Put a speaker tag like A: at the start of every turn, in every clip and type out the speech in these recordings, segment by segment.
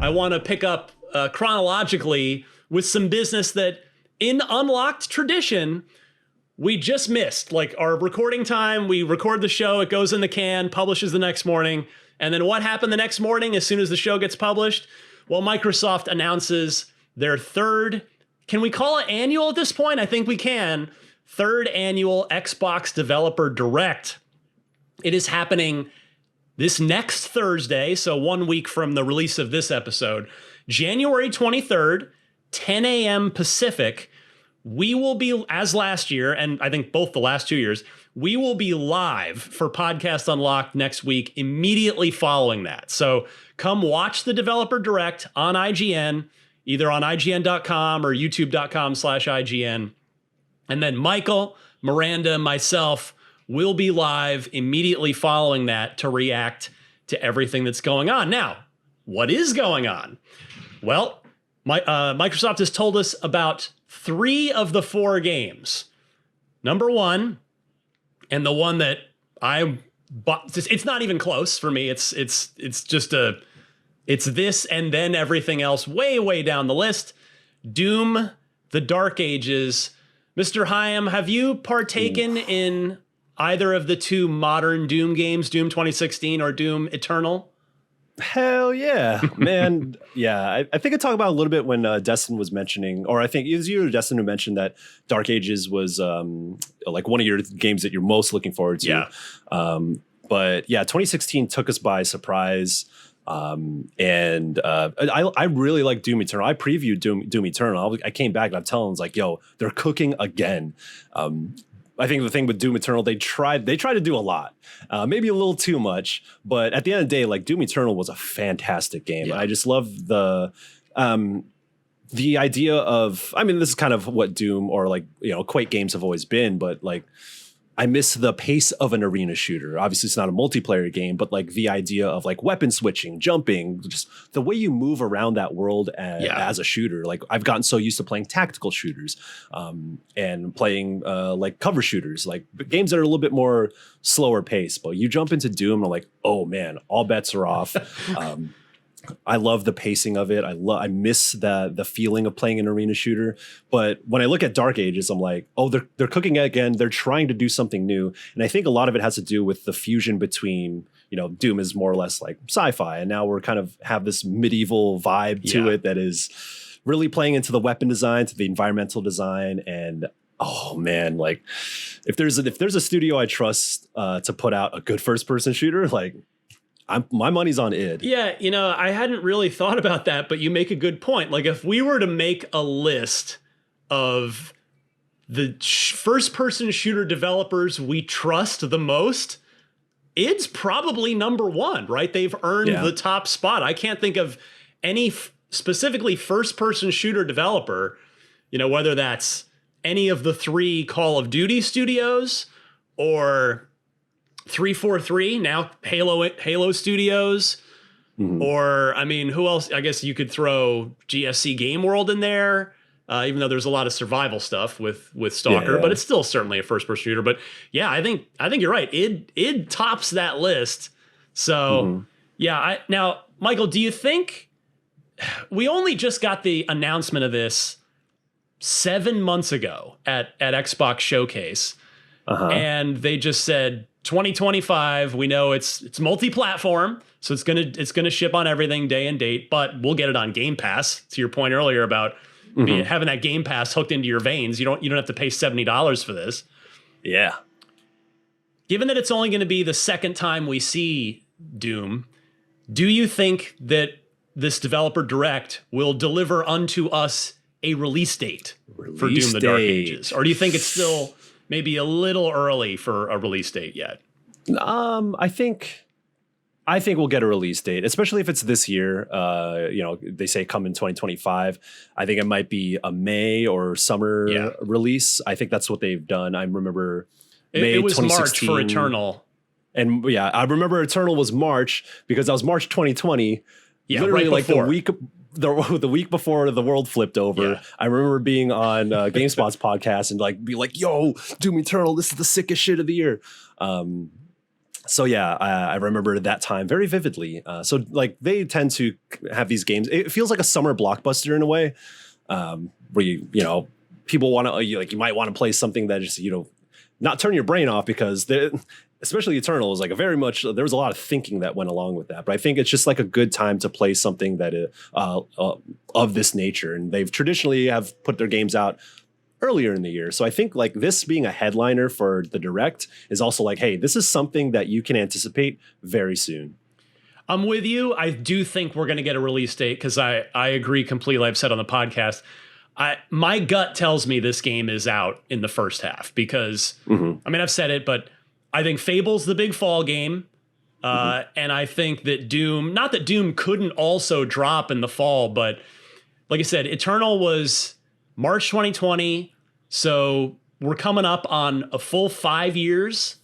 A: I want to pick up chronologically with some business that in Unlocked tradition, we just missed. Like our recording time, we record the show, it goes in the can, publishes the next morning. And then what happened the next morning as soon as the show gets published? Well, Microsoft announces their third, can we call it annual at this point? I think we can. Third annual Xbox Developer Direct. It is happening this next Thursday, so 1 week from the release of this episode, January 23rd, 10 a.m. Pacific. We will be, as last year, and I think both the last 2 years, we will be live for Podcast Unlocked next week, immediately following that. So come watch the Developer Direct on IGN, either on IGN.com or YouTube.com/IGN. And then Michael, Miranda, and myself will be live immediately following that to react to everything that's going on. Now, what is going on? Well, Microsoft has told us about 3 of the 4 games. Number 1, and the one that I bought, it's not even close for me. It's just it's this and then everything else way down the list. Doom, The Dark Ages. Mr. Hyam, have you partaken in either of the 2 modern Doom games, Doom 2016 or Doom Eternal?
B: Hell yeah, man. Yeah, I think I talked about a little bit when Destin was mentioning, or I think it was you or Destin who mentioned that Dark Ages was like one of your games that you're most looking forward to.
A: Yeah.
B: But yeah, 2016 took us by surprise. And I really like Doom Eternal. I previewed Doom Eternal. I came back and I'm telling them, like, yo, they're cooking again. I think the thing with Doom Eternal, they tried to do a lot, maybe a little too much, but at the end of the day, like Doom Eternal was a fantastic game. Yeah. I just love the idea of, I mean, this is kind of what Doom or like, Quake games have always been, but like, I miss the pace of an arena shooter. Obviously, it's not a multiplayer game, but like the idea of like weapon switching, jumping, just the way you move around that world as a shooter. Like I've gotten so used to playing tactical shooters and playing like cover shooters, like games that are a little bit more slower pace. But you jump into Doom and like, oh man, all bets are off. I love the pacing of it. I miss the feeling of playing an arena shooter. But when I look at Dark Ages, I'm like, oh, they're cooking it again. They're trying to do something new. And I think a lot of it has to do with the fusion between, Doom is more or less like sci-fi. And now we're kind of have this medieval vibe to it that is really playing into the weapon design, to the environmental design. And oh man, like if there's a studio I trust to put out a good first person shooter, like my money's on id.
A: Yeah, I hadn't really thought about that, but you make a good point. Like if we were to make a list of the first-person shooter developers we trust the most, id's probably number 1, right? They've earned the top spot. I can't think of any specifically first-person shooter developer, whether that's any of the 3 Call of Duty studios or 343, now Halo Studios, or I mean, who else? I guess you could throw GSC Game World in there, even though there's a lot of survival stuff with Stalker, but it's still certainly a first-person shooter. But yeah, I think you're right. Id tops that list. So now, Michael, do you think we only just got the announcement of this 7 months ago at Xbox Showcase, and they just said 2025, we know it's multi-platform, so it's gonna ship on everything day and date, but we'll get it on Game Pass. To your point earlier about having that Game Pass hooked into your veins, you don't have to pay $70 for this.
B: Yeah.
A: Given that it's only going to be the second time we see Doom, do you think that this Developer Direct will deliver unto us a release date for Doom: The Dark Ages, or do you think it's still maybe a little early for a release date yet?
B: I think we'll get a release date, especially if it's this year. They say come in 2025. I think it might be a May or summer release. I think that's what they've done. I remember
A: it was March for Eternal.
B: And yeah, I remember Eternal was March because that was March 2020.
A: Yeah,
B: literally
A: right
B: like
A: before.
B: the week before the world flipped over. Yeah. I remember being on GameSpot's podcast and be like, yo, Doom Eternal, this is the sickest shit of the year. So yeah, I remember that time very vividly. So like they tend to have these games. It feels like a summer blockbuster in a way, where people want to you might want to play something that just not turn your brain off, because especially Eternal is like there was a lot of thinking that went along with that. But I think it's just like a good time to play something that of this nature, and they've traditionally have put their games out earlier in the year. So I think like this being a headliner for the Direct is also like, hey, this is something that you can anticipate very soon.
A: I'm with you. I do think we're going to get a release date, because I agree completely. I've said on the podcast, my gut tells me this game is out in the first half, because I mean, I've said it, but I think Fable's the big fall game. And I think that Doom, not that Doom couldn't also drop in the fall, but like I said, Eternal was March 2020. So we're coming up on a full 5 years.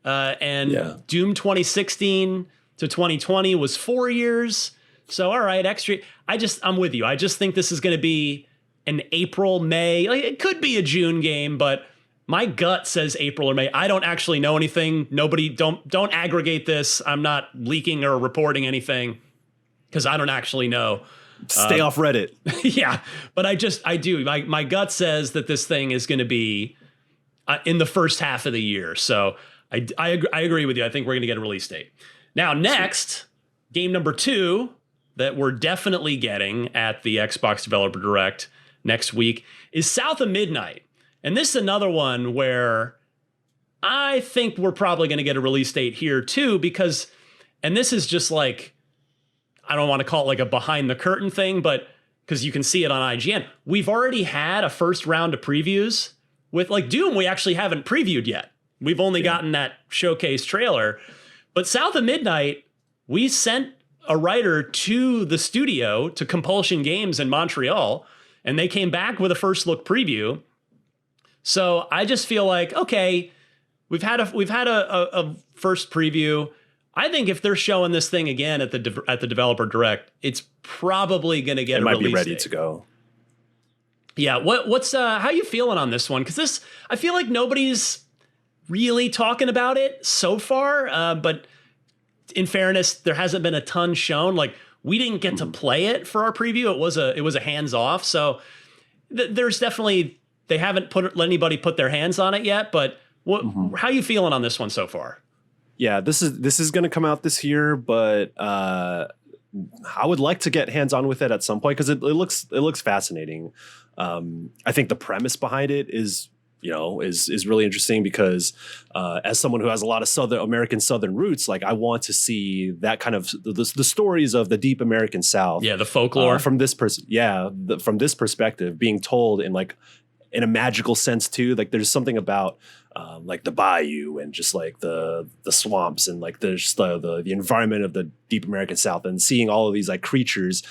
A: Doom 2016 to 2020 was 4 years. So, all right, extra. I'm with you. I just think this is going to be an April, May. Like, it could be a June game, but my gut says April or May. I don't actually know anything. Nobody, don't aggregate this. I'm not leaking or reporting anything, because I don't actually know.
B: Stay off Reddit.
A: Yeah, but I do. My gut says that this thing is going to be in the first half of the year. So I agree with you. I think we're going to get a release date. Now, next, game number 2 that we're definitely getting at the Xbox Developer Direct next week is South of Midnight. And this is another one where I think we're probably going to get a release date here too, because, and this is just like, I don't want to call it like a behind the curtain thing, but because you can see it on IGN, we've already had a first round of previews with like Doom. We actually haven't previewed yet. We've only gotten that showcase trailer, but South of Midnight, we sent a writer to the studio, to Compulsion Games in Montreal, and they came back with a first look preview. So I just feel like, okay, we've had a first preview. I think if they're showing this thing again at the Developer Direct, it's probably going to get a release date. It might be ready
B: to go.
A: Yeah, what's how you feeling on this one? Because this, I feel like nobody's really talking about it so far. But in fairness, there hasn't been a ton shown. Like, we didn't get to play it for our preview. It was a hands off. So there's definitely, they haven't let anybody put their hands on it yet. But how you feeling on this one so far?
B: Yeah, this is going to come out this year, but I would like to get hands on with it at some point, because it looks fascinating. I think the premise behind it is really interesting, because as someone who has a lot of Southern roots, like, I want to see that kind of the stories of the deep American South.
A: Yeah, the folklore
B: from this from this perspective, being told in a magical sense too. Like, there's something about like the bayou and just like the swamps and like the environment of the deep American South, and seeing all of these like creatures,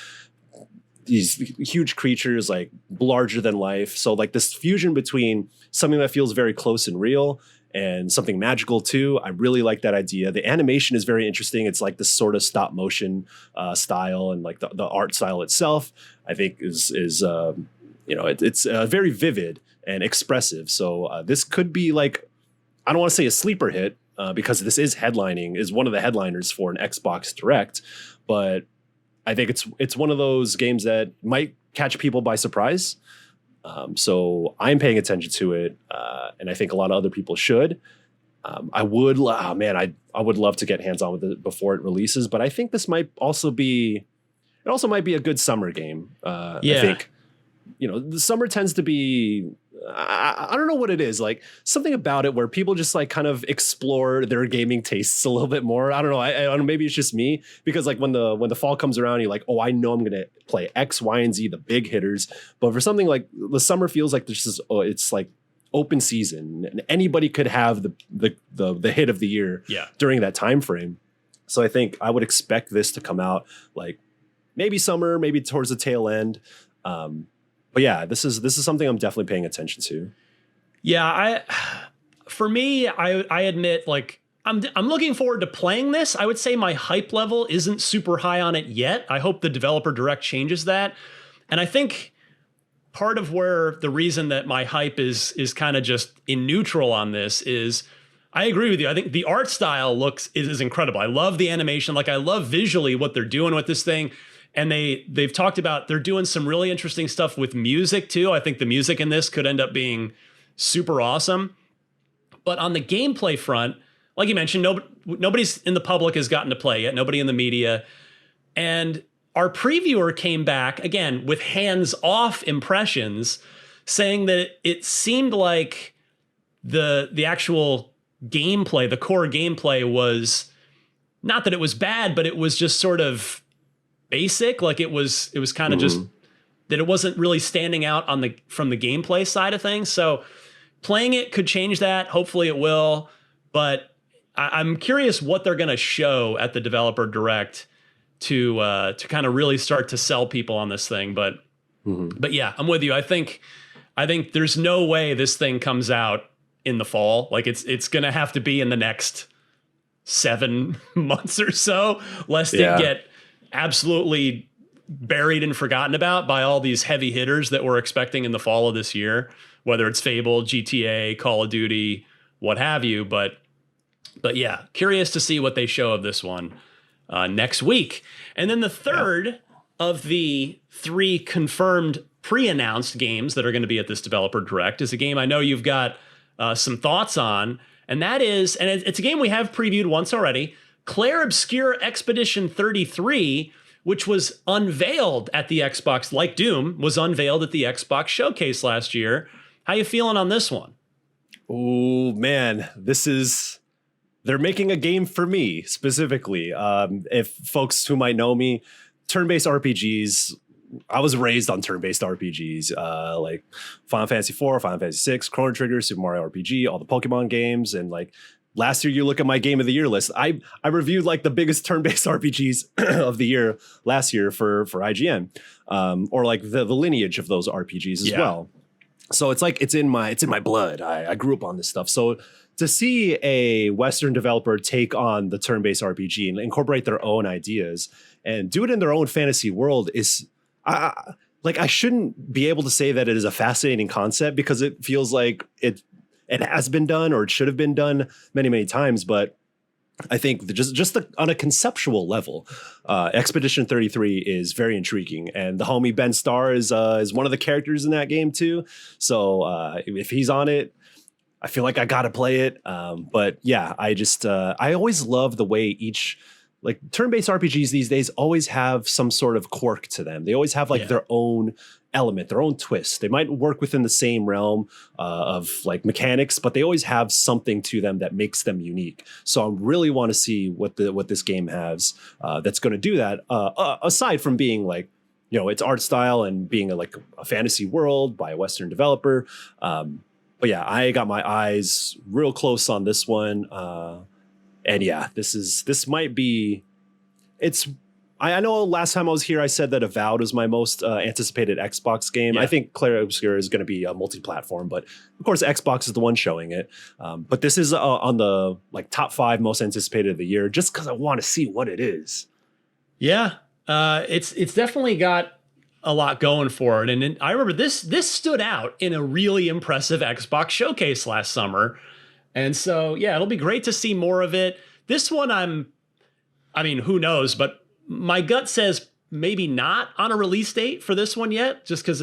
B: these huge creatures, like larger than life. So like this fusion between something that feels very close and real and something magical too. I really like that idea. The animation is very interesting. It's like this sort of stop motion style, and like the art style itself, I think is it's very vivid and expressive. So this could be like, I don't want to say a sleeper hit, because this is one of the headliners for an Xbox Direct, but I think it's one of those games that might catch people by surprise. So I'm paying attention to it, and I think a lot of other people should. I would love to get hands on with it before it releases, but I think this might also be a good summer game. I think, the summer tends to be, I don't know what it is, like something about it where people just like kind of explore their gaming tastes a little bit more. I don't know. I don't know. Maybe it's just me, because like when the fall comes around, you're like, oh, I know I'm going to play X, Y, and Z, the big hitters. But for something like the summer, feels like it's like open season, and anybody could have the hit of the year during that time frame. So I think I would expect this to come out like maybe summer, maybe towards the tail end. But yeah, this is something I'm definitely paying attention to. Yeah,
A: for me, I admit, like, I'm looking forward to playing this. I would say my hype level isn't super high on it yet. I hope the Developer Direct changes that. And I think part of where the reason that my hype is kind of just in neutral on this is I agree with you. I think the art style is incredible. I love the animation. Like, I love visually what they're doing with this thing. And they've talked about they're doing some really interesting stuff with music too. I think the music in this could end up being super awesome. But on the gameplay front, like you mentioned, nobody's in the public has gotten to play yet. Nobody in the media. And our previewer came back again with hands-off impressions, saying that it seemed like the actual gameplay, the core gameplay, was not that it was bad, but it was just sort of basic. Like it was kind of just that it wasn't really standing out from the gameplay side of things. So playing it could change that. Hopefully it will. But I'm curious what they're going to show at the developer direct to kind of really start to sell people on this thing. But yeah, I'm with you. I think there's no way this thing comes out in the fall. Like it's going to have to be in the next 7 months or so, lest it get absolutely buried and forgotten about by all these heavy hitters that we're expecting in the fall of this year, whether it's Fable, GTA, Call of Duty, what have you. But yeah, curious to see what they show of this one next week. And then the third of the 3 confirmed pre-announced games that are going to be at this developer direct is a game I know you've got some thoughts on, and that is, and it's a game we have previewed once already, Clair Obscur Expedition 33, which was unveiled at the Xbox, like Doom, was unveiled at the Xbox Showcase last year. How you feeling on this one?
B: Oh, man, they're making a game for me specifically. If folks who might know me, turn-based RPGs, I was raised on turn-based RPGs, like Final Fantasy IV, Final Fantasy VI, Chrono Trigger, Super Mario RPG, all the Pokemon games. And like last year, you look at my Game of the Year list. I reviewed like the biggest turn-based RPGs of the year last year for IGN, or like the lineage of those RPGs as well. So it's like it's in my blood. I grew up on this stuff. So to see a Western developer take on the turn-based RPG and incorporate their own ideas and do it in their own fantasy world is, I shouldn't be able to say that it is a fascinating concept because it feels like it has been done or it should have been done many, many times. But I think just on a conceptual level, Expedition 33 is very intriguing, and the homie Ben Starr is one of the characters in that game too. So if he's on it, I feel like I gotta play it. But yeah, I always love the way like turn-based RPGs these days always have some sort of quirk to them. They always have like their own element, their own twist. They might work within the same realm of like mechanics, but they always have something to them that makes them unique. So I really want to see what this game has that's going to do that. Aside from being like, its art style and being like a fantasy world by a Western developer. But yeah, I got my eyes real close on this one. And yeah, this might be, I know last time I was here, I said that Avowed was my most anticipated Xbox game. Yeah. I think Clair Obscur is going to be a multi-platform, but of course Xbox is the one showing it. But this is on the like top 5 most anticipated of the year, just because I want to see what it is. Yeah,
A: it's definitely got a lot going for it. And I remember this stood out in a really impressive Xbox showcase last summer. And so, yeah, it'll be great to see more of it. This one, I mean, who knows? But my gut says maybe not on a release date for this one yet, just because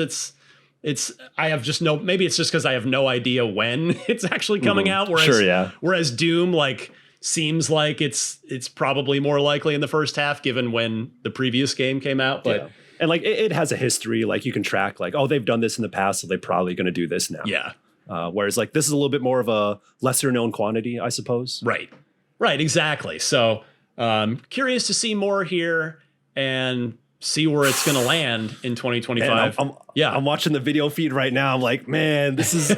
A: maybe it's just because I have no idea when it's actually coming out. Whereas Doom, like, seems like it's probably more likely in the first half, given when the previous game came out. But
B: yeah. And like it has a history, like you can track, like, oh, they've done this in the past, so they're probably going to do this now.
A: Yeah.
B: Whereas like this is a little bit more of a lesser known quantity, I suppose.
A: Right, exactly. So curious to see more here and see where it's going to land in 2025.
B: I'm watching the video feed right now. I'm like, man, this is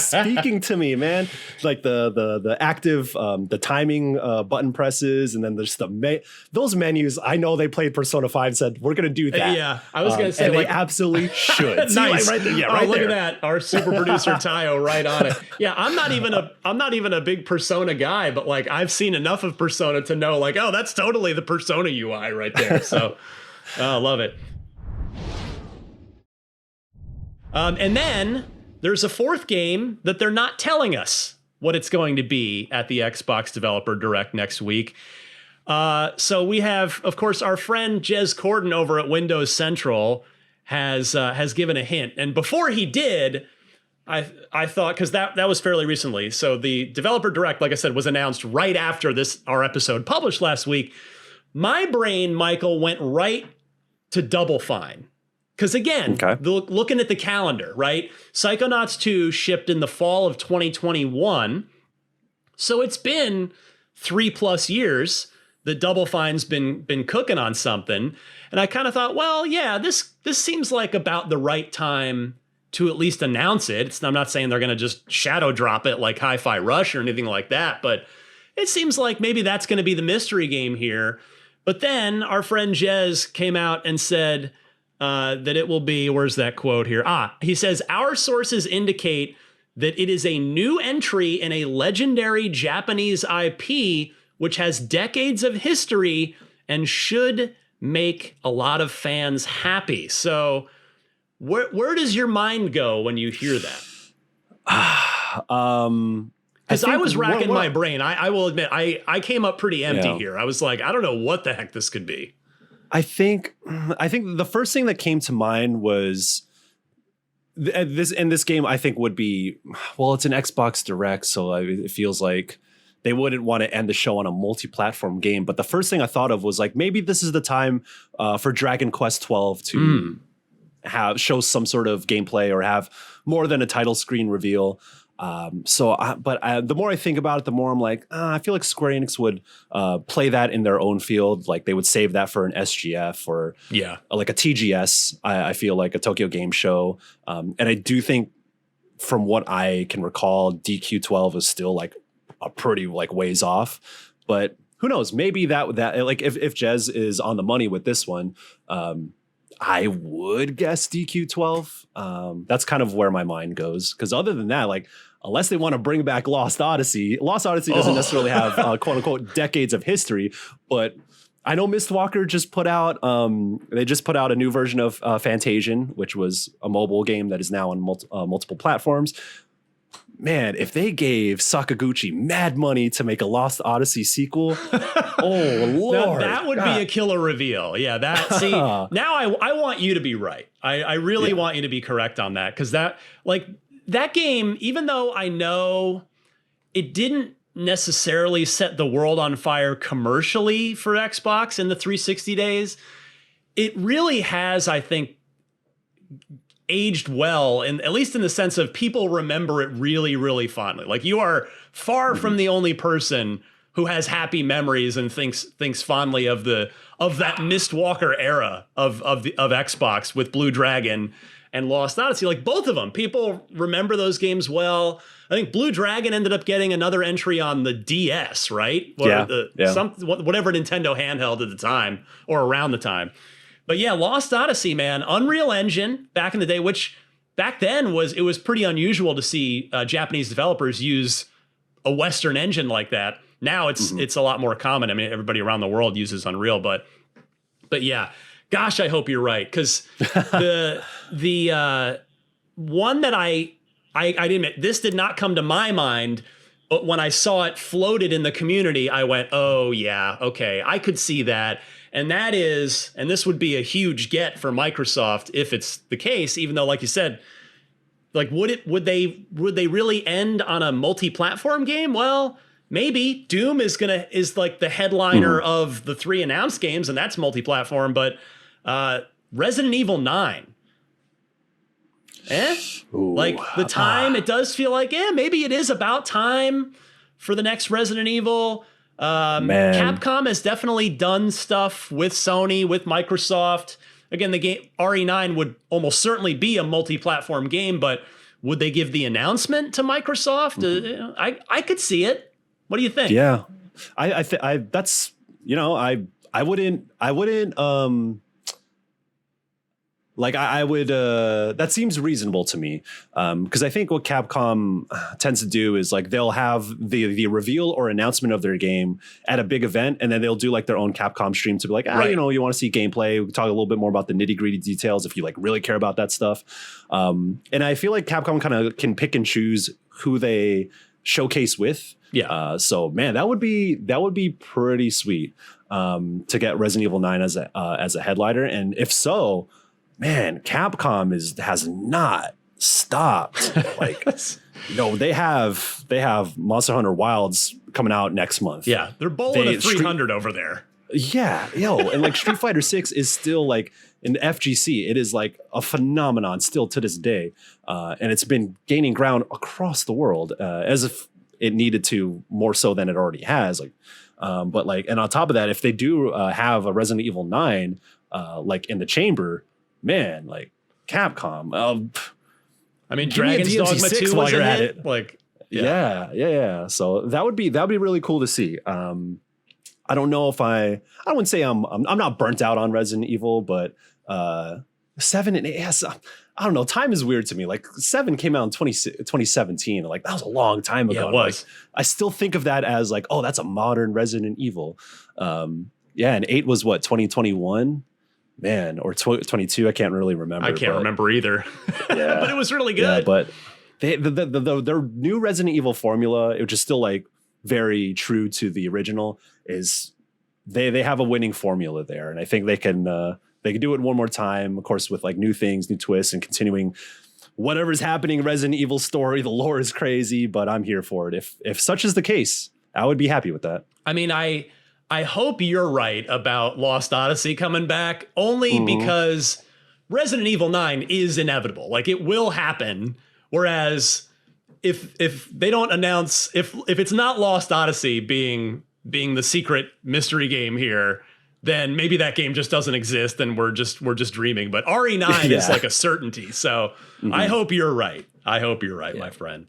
B: speaking to me, man. Like the active, the timing button presses, and then there's those menus. I know they played Persona 5 and said, we're going to do that.
A: Yeah, I was going to say,
B: and they absolutely should.
A: Nice.
B: See, like, right there. Yeah,
A: right look there. At that. Our super producer Tayo right on it. Yeah, I'm not even a big Persona guy, but like I've seen enough of Persona to know like, oh, that's totally the Persona UI right there. So I love it. And then there's a fourth game that they're not telling us what it's going to be at the Xbox Developer Direct next week. So we have, of course, our friend Jez Corden over at Windows Central has given a hint. And before he did, I thought, because that was fairly recently. So the Developer Direct, like I said, was announced right after our episode published last week. My brain, Michael, went right to Double Fine. Because again, looking at the calendar, right? Psychonauts 2 shipped in the fall of 2021. So it's been 3+ years that Double Fine's been cooking on something. And I kind of thought, well, yeah, this seems like about the right time to at least announce it. I'm not saying they're going to just shadow drop it like Hi-Fi Rush or anything like that, but it seems like maybe that's going to be the mystery game here. But then our friend Jez came out and said that it will be, where's that quote here? He says, our sources indicate that it is a new entry in a legendary Japanese IP, which has decades of history and should make a lot of fans happy. So where does your mind go when you hear that? Because I was racking my brain. I will admit, I came up pretty empty here. I was like, I don't know what the heck this could be.
B: I think the first thing that came to mind was this game I think would be, well, it's an Xbox Direct, so it feels like they wouldn't want to end the show on a multi-platform game. But the first thing I thought of was like, maybe this is the time for Dragon Quest XII to show some sort of gameplay or have more than a title screen reveal. The more I think about it, the more I'm like, I feel like Square Enix would play that in their own field. Like they would save that for an SGF or like a TGS. I feel like a Tokyo Game Show. And I do think from what I can recall, DQ12 is still like a pretty like ways off, but who knows? Maybe that like if Jez is on the money with this one, I would guess DQ12. That's kind of where my mind goes. Because other than that, like, unless they want to bring back Lost Odyssey doesn't necessarily have quote unquote decades of history. But I know Mistwalker just put out, they just put out a new version of Fantasian, which was a mobile game that is now on multiple platforms. Man, if they gave Sakaguchi mad money to make a Lost Odyssey sequel, oh Lord,
A: that would be a killer reveal. Yeah, now I want you to be right. I really want you to be correct on that, because that game, even though I know it didn't necessarily set the world on fire commercially for Xbox in the 360 days, it really has, I think, aged well, and at least in the sense of people remember it really, really fondly. Like, you are far from the only person who has happy memories and thinks fondly of that Mistwalker era of Xbox with Blue Dragon and Lost Odyssey. Like, both of them, people remember those games well. I think Blue Dragon ended up getting another entry on the DS, right? Whatever Nintendo handheld at the time or around the time. But yeah, Lost Odyssey, man, Unreal Engine back in the day, which back then it was pretty unusual to see Japanese developers use a Western engine like that. Now it's a lot more common. I mean, everybody around the world uses Unreal, but yeah, gosh, I hope you're right, because the one that I admit, this did not come to my mind, but when I saw it floated in the community, I went, oh yeah, okay, I could see that. And that is, and this would be a huge get for Microsoft if it's the case, even though, like you said, like, would they really end on a multi-platform game? Well, maybe. Doom is like the headliner of the 3 announced games, and that's multi-platform, but Resident Evil 9. Like, the time, it does feel like, maybe it is about time for the next Resident Evil. Capcom has definitely done stuff with Sony, with Microsoft. Again, the game RE9 would almost certainly be a multi-platform game, but would they give the announcement to Microsoft? I could see it. What do you think?
B: Yeah, I that's, I wouldn't like, I would, that seems reasonable to me. Because I think what Capcom tends to do is, like, they'll have the reveal or announcement of their game at a big event, and then they'll do like their own Capcom stream to be like, right, you want to see gameplay, we can talk a little bit more about the nitty gritty details if you like really care about that stuff. And I feel like Capcom kind of can pick and choose who they showcase with.
A: Yeah.
B: So man, that would be pretty sweet to get Resident Evil 9 as a headliner. And if so, man, Capcom has not stopped. Like, they have Monster Hunter Wilds coming out next month.
A: Yeah, they're bowling at 300 over there.
B: Yeah, and like Street Fighter 6 is still like in FGC. It is like a phenomenon still to this day, and it's been gaining ground across the world as if it needed to more so than it already has. Like, but like, and on top of that, if they do have a Resident Evil 9 like in the chamber, man, like Capcom.
A: I mean, Dragon's Dogma 2 was a hit. Like,
B: yeah. So that would be really cool to see. I don't know if I wouldn't say I'm not burnt out on Resident Evil, but 7 and 8, I don't know. Time is weird to me. Like 7 came out in 2017. Like that was a long time ago.
A: Yeah, it was.
B: Like, I still think of that as like, oh, that's a modern Resident Evil. And 8 was what, 2021? Man, or 22. I can't really remember.
A: I can't remember either.
B: Yeah.
A: But it was really good.
B: Yeah, but their new Resident Evil formula, which is still like very true to the original, is they have a winning formula there, and I think they can do it one more time, of course, with like new things, new twists, and continuing whatever's happening in Resident Evil story. The lore is crazy, but I'm here for it. If such is the case, I would be happy with that.
A: I mean, I hope you're right about Lost Odyssey coming back, only because Resident Evil 9 is inevitable. Like, it will happen. Whereas if they don't announce, if it's not Lost Odyssey being the secret mystery game here, then maybe that game just doesn't exist and we're just dreaming. But RE9 is like a certainty. So I hope you're right. My friend.